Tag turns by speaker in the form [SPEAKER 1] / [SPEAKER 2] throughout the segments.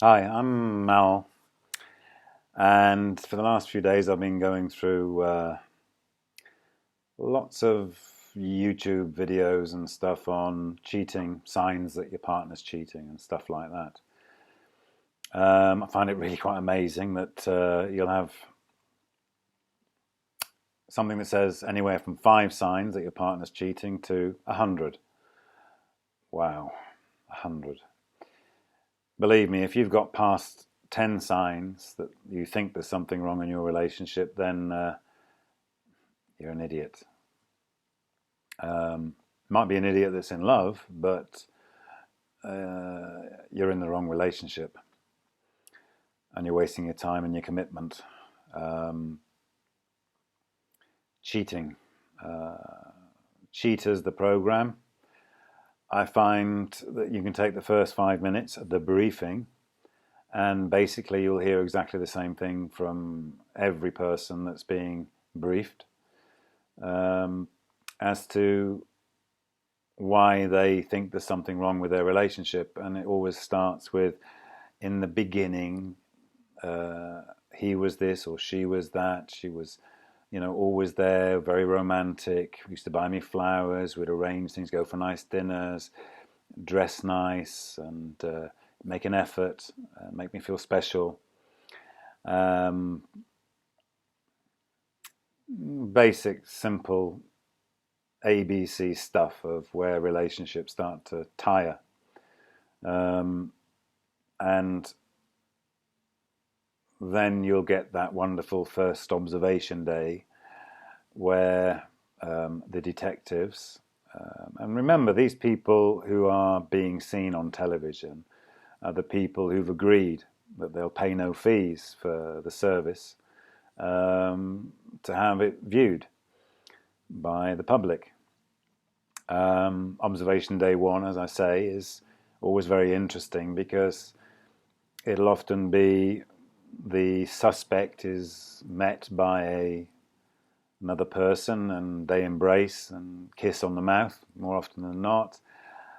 [SPEAKER 1] Hi, I'm Mal, and for the last few days I've been going through lots of YouTube videos and stuff on cheating, signs that your partner's cheating and stuff like that. I find it really quite amazing that you'll have something that says anywhere from 5 signs that your partner's cheating to 100. Wow, 100. Believe me, if you've got past 10 signs that you think there's something wrong in your relationship, then you're an idiot. Might be an idiot that's in love, but you're in the wrong relationship and you're wasting your time and your commitment. Cheating. Cheaters, the program. I find that you can take the first 5 minutes of the briefing and basically you'll hear exactly the same thing from every person that's being briefed as to why they think there's something wrong with their relationship. And it always starts with, in the beginning, he was this or she was that. She was, always there, very romantic. Used to buy me flowers. We'd arrange things, go for nice dinners, dress nice, and make an effort, make me feel special. Basic, simple ABC stuff of where relationships start to tire. And then you'll get that wonderful first observation day where the detectives, and remember, these people who are being seen on television are the people who've agreed that they'll pay no fees for the service to have it viewed by the public. Observation day 1, as I say, is always very interesting because it'll often be the suspect is met by another person and they embrace and kiss on the mouth more often than not,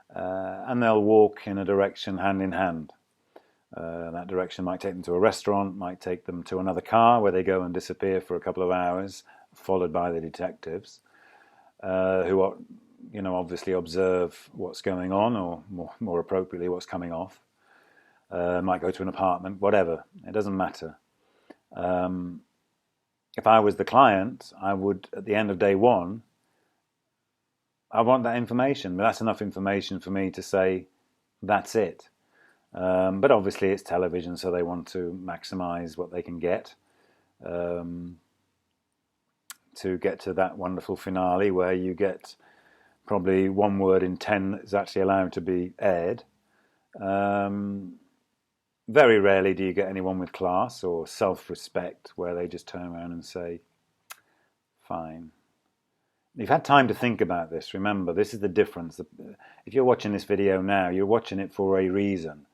[SPEAKER 1] and they'll walk in a direction hand in hand. That direction might take them to a restaurant, might take them to another car where they go and disappear for a couple of hours, followed by the detectives, who are, obviously observe what's going on, or more appropriately, what's coming off. Might go to an apartment, whatever. It doesn't matter. If I was the client, I would, at the end of day 1, I want that information. But that's enough information for me to say, that's it. But obviously it's television, so they want to maximize what they can get to get to that wonderful finale where you get probably 1 word in 10 is actually allowed to be aired. Very rarely do you get anyone with class or self-respect where they just turn around and say, fine. You've had time to think about this. Remember, this is the difference. If you're watching this video now, you're watching it for a reason.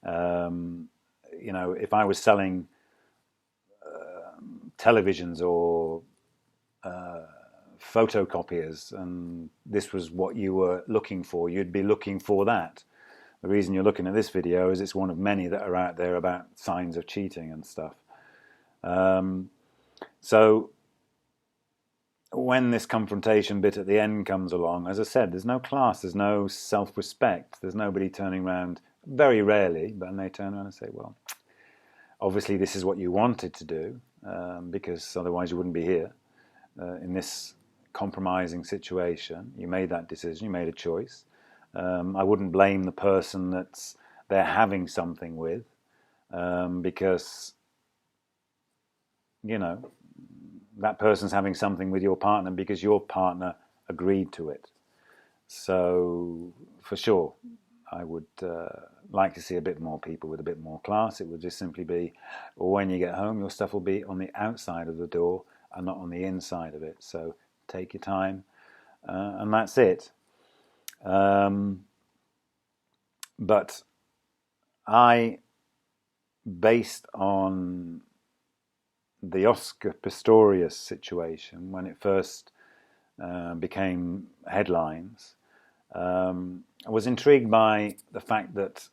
[SPEAKER 1] If I was selling televisions or photocopiers and this was what you were looking for, you'd be looking for that. The reason you're looking at this video is it's one of many that are out there about signs of cheating and stuff. So when this confrontation bit at the end comes along, as I said, there's no class, there's no self-respect, there's nobody turning around, very rarely, but then they turn around and say, well, obviously this is what you wanted to do, because otherwise you wouldn't be here in this compromising situation. You made that decision, you made a choice. I wouldn't blame the person that's they're having something with, because, that person's having something with your partner because your partner agreed to it. So, for sure, I would like to see a bit more people with a bit more class. It would just simply be, when you get home, your stuff will be on the outside of the door and not on the inside of it. So take your time, and that's it. But I, based on the Oscar Pistorius situation, when it first became headlines, I was intrigued by the fact that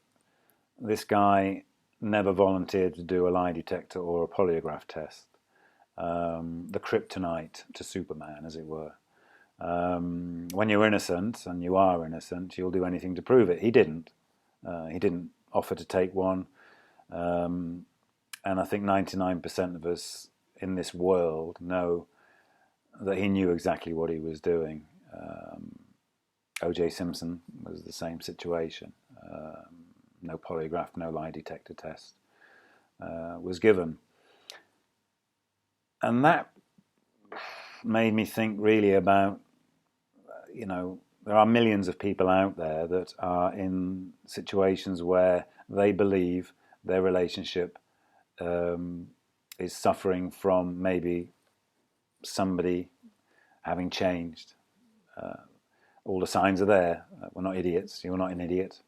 [SPEAKER 1] this guy never volunteered to do a lie detector or a polygraph test. The kryptonite to Superman, as it were. When you're innocent, and you are innocent, you'll do anything to prove it. He didn't. He didn't offer to take one. And I think 99% of us in this world know that he knew exactly what he was doing. O.J. Simpson was the same situation. No polygraph, no lie detector test was given. And that made me think really about, there are millions of people out there that are in situations where they believe their relationship is suffering from maybe somebody having changed. All the signs are there. We're not idiots. You're not an idiot.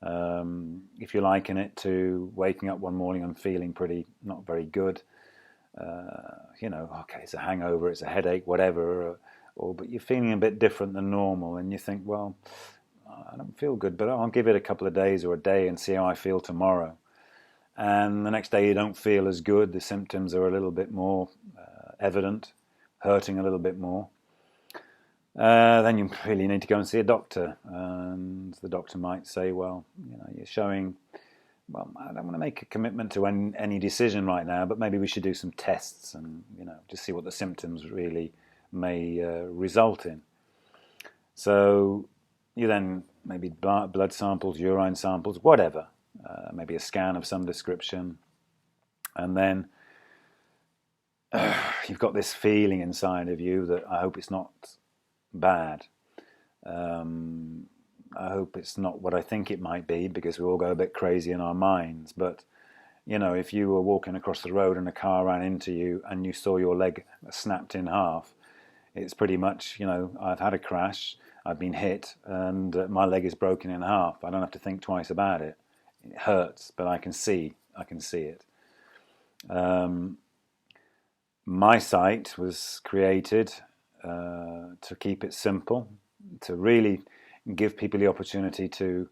[SPEAKER 1] If you liken it to waking up one morning and feeling not very good, okay, it's a hangover, it's a headache, whatever, but you're feeling a bit different than normal, and you think, well, I don't feel good, but I'll give it a couple of days or a day and see how I feel tomorrow. And the next day you don't feel as good, the symptoms are a little bit more evident, hurting a little bit more. Then you really need to go and see a doctor, and the doctor might say, well, you're showing, well, I don't want to make a commitment to any decision right now, but maybe we should do some tests and, just see what the symptoms really may result in. So you then maybe blood samples, urine samples, whatever, maybe a scan of some description, and then you've got this feeling inside of you that I hope it's not bad. I hope it's not what I think it might be, because we all go a bit crazy in our minds. But, if you were walking across the road and a car ran into you and you saw your leg snapped in half, it's pretty much, I've had a crash, I've been hit, and my leg is broken in half. I don't have to think twice about it. It hurts, but I can see it. My site was created to keep it simple, to really give people the opportunity to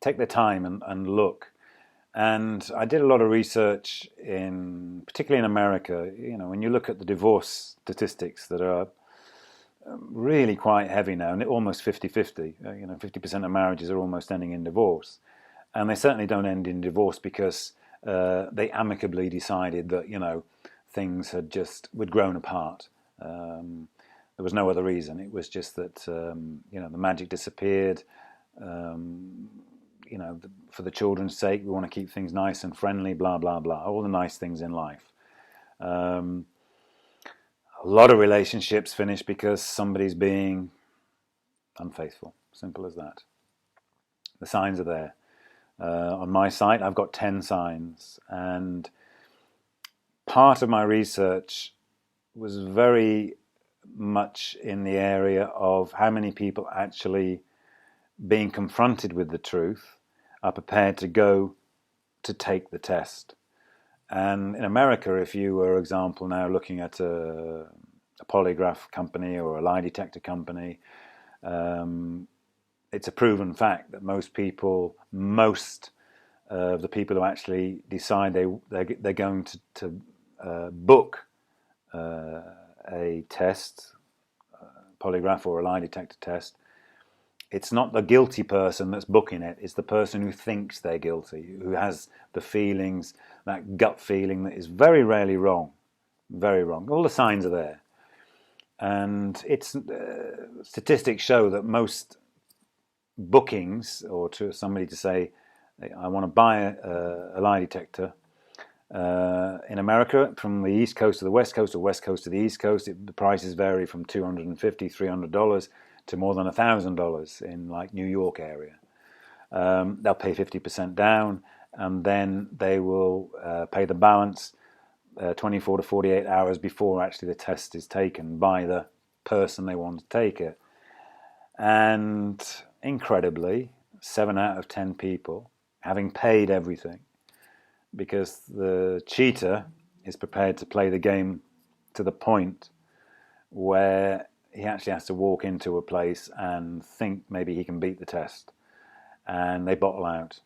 [SPEAKER 1] take their time and look. And I did a lot of research particularly in America. When you look at the divorce statistics that are really quite heavy now, and almost 50-50, 50% of marriages are almost ending in divorce. And they certainly don't end in divorce because they amicably decided that, things we'd grown apart. There was no other reason. It was just that, the magic disappeared. For the children's sake, we want to keep things nice and friendly, blah, blah, blah, all the nice things in life. A lot of relationships finish because somebody's being unfaithful. Simple as that. The signs are there. On my site, I've got 10 signs, and part of my research was very much in the area of how many people actually, being confronted with the truth, are prepared to go to take the test. And in America, if you were, for example, now looking at a polygraph company or a lie detector company, it's a proven fact that most of the people who actually decide they're going to book a test, polygraph or a lie detector test, it's not the guilty person that's booking it, it's the person who thinks they're guilty, who has the feelings, that gut feeling that is very rarely wrong, very wrong. All the signs are there. And statistics show that most bookings, or to somebody to say, I want to buy a lie detector, in America, from the East Coast to the West Coast, or West Coast to the East Coast, the prices vary from $250, $300 to more than $1,000 in like New York area. They'll pay 50% down, and then they will pay the balance 24 to 48 hours before actually the test is taken by the person they want to take it. And incredibly, 7 out of 10 people, having paid everything, because the cheater is prepared to play the game to the point where he actually has to walk into a place and think maybe he can beat the test. and they bottle out,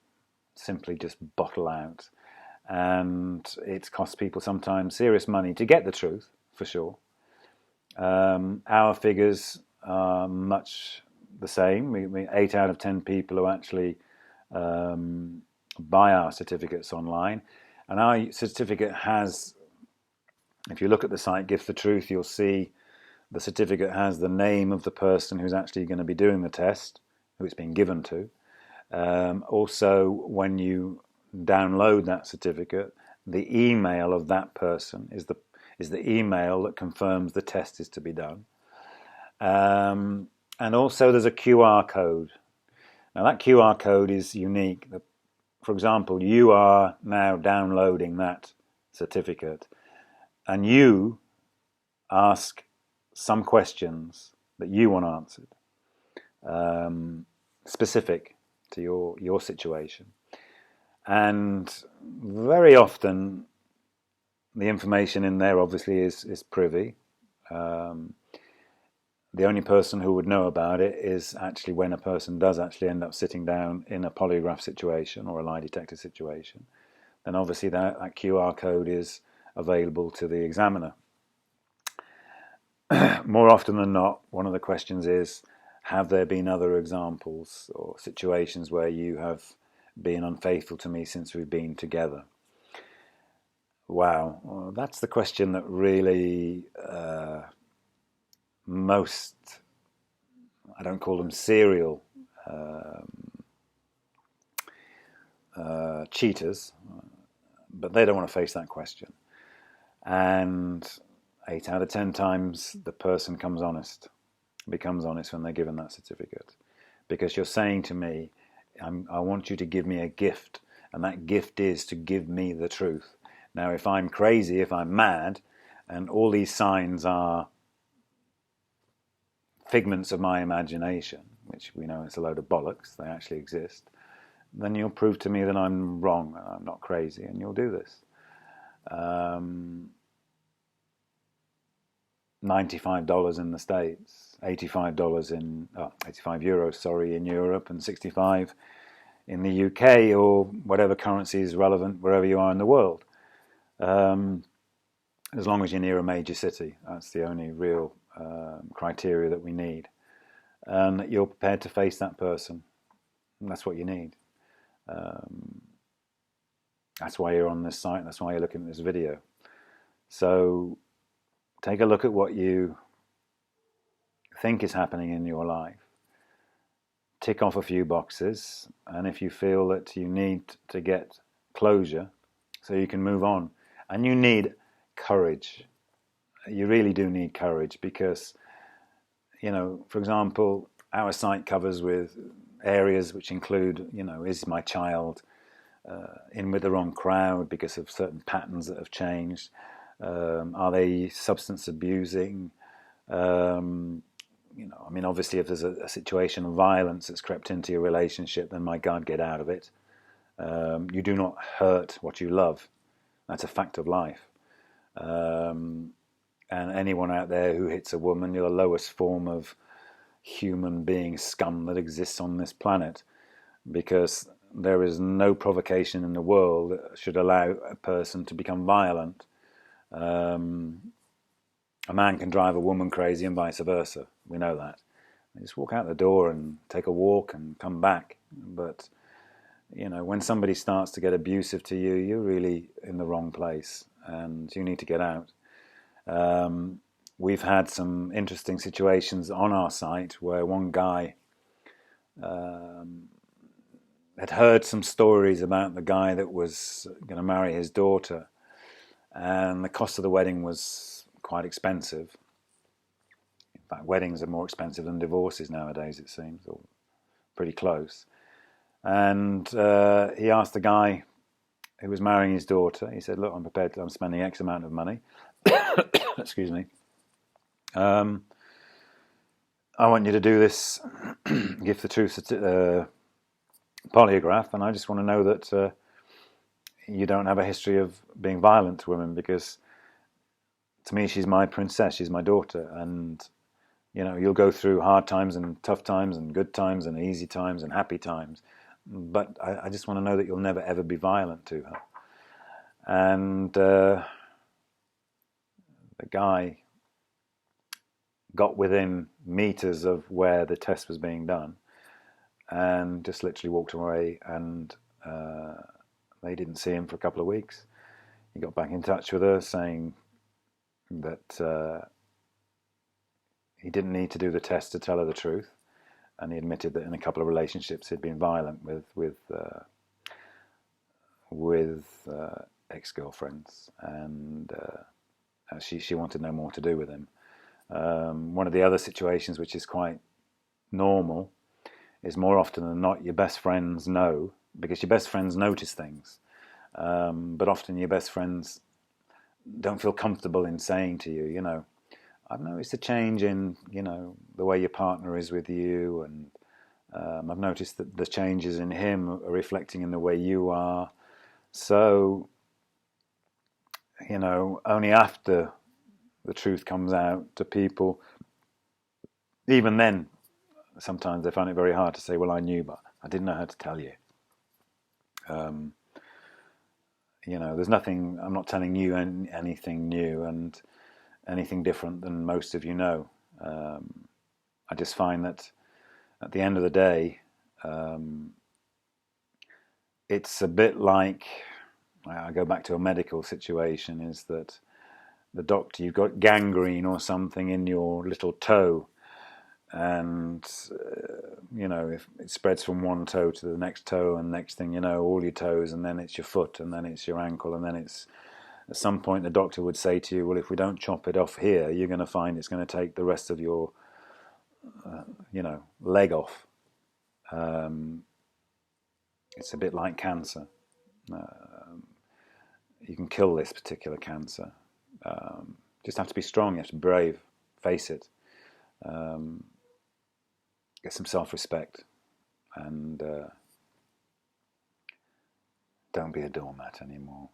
[SPEAKER 1] simply just bottle out. And it costs people sometimes serious money to get the truth, for sure. Our figures are much the same. 8 out of 10 people who actually buy our certificates online. And our certificate has, if you look at the site Gift the Truth, you'll see the certificate has the name of the person who's actually going to be doing the test, who it's been given to. Also, when you download that certificate, the email of that person is the email that confirms the test is to be done. And also there's a QR code. Now that QR code is unique. For example, you are now downloading that certificate and you ask some questions that you want answered, specific to your situation. And very often the information in there obviously is privy. The only person who would know about it is actually when a person does actually end up sitting down in a polygraph situation or a lie detector situation. Then obviously that QR code is available to the examiner. More often than not, one of the questions is, have there been other examples or situations where you have been unfaithful to me since we've been together? Wow, well, that's the question that really most, I don't call them serial cheaters, but they don't want to face that question. And 8 out of 10 times the person becomes honest when they're given that certificate. Because you're saying to me, I want you to give me a gift, and that gift is to give me the truth. Now, if I'm crazy, if I'm mad, and all these signs are figments of my imagination, which we know is a load of bollocks, they actually exist, then you'll prove to me that I'm wrong, I'm not crazy, and you'll do this. $95 in the States, $85 85 euros, sorry, in Europe, and 65 in the UK, or whatever currency is relevant wherever you are in the world. As long as you're near a major city, that's the only real criteria that we need. And that you're prepared to face that person. And that's what you need. That's why you're on this site, that's why you're looking at this video. So take a look at what you think is happening in your life. Tick off a few boxes, and if you feel that you need to get closure so you can move on, and you need courage. You really do need courage because, for example, our site covers with areas which include, is my child in with the wrong crowd because of certain patterns that have changed? Are they substance abusing? Obviously, if there's a situation of violence that's crept into your relationship, then my God, get out of it. You do not hurt what you love. That's a fact of life. And anyone out there who hits a woman, you're the lowest form of human being scum that exists on this planet, because there is no provocation in the world that should allow a person to become violent. A man can drive a woman crazy and vice versa. We know that. You just walk out the door and take a walk and come back. But, when somebody starts to get abusive to you, you're really in the wrong place and you need to get out. We've had some interesting situations on our site where one guy had heard some stories about the guy that was going to marry his daughter, and the cost of the wedding was quite expensive. In fact, weddings are more expensive than divorces nowadays, it seems, or pretty close. And he asked the guy who was marrying his daughter, he said, look, I'm spending X amount of money. Excuse me. I want you to do this Gift the Truth polygraph, and I just want to know that you don't have a history of being violent to women, because to me she's my princess, she's my daughter, and you'll go through hard times and tough times and good times and easy times and happy times, but I just want to know that you'll never ever be violent to her. And the guy got within meters of where the test was being done and just literally walked away, and they didn't see him for a couple of weeks. He got back in touch with her saying that he didn't need to do the test to tell her the truth, and he admitted that in a couple of relationships he'd been violent with ex-girlfriends, and she wanted no more to do with him. One of the other situations, which is quite normal, is more often than not your best friends know, because your best friends notice things, but often your best friends don't feel comfortable in saying to you, you know, I've noticed a change in, you know, the way your partner is with you, and I've noticed that the changes in him are reflecting in the way you are. So, you know, only after the truth comes out to people, even then, sometimes they find it very hard to say, well, I knew, but I didn't know how to tell you. You know, there's nothing, I'm not telling you anything new and anything different than most of you know. I just find that at the end of the day, it's a bit like, I go back to a medical situation, is that the doctor, you've got gangrene or something in your little toe, and you know, if it spreads from one toe to the next toe, and next thing you know, all your toes, and then it's your foot, and then it's your ankle, and then it's, at some point the doctor would say to you, well, if we don't chop it off here, you're going to find it's going to take the rest of your you know, leg off. It's a bit like cancer. You can kill this particular cancer. Just have to be strong, you have to be brave, face it, get some self-respect, and don't be a doormat anymore.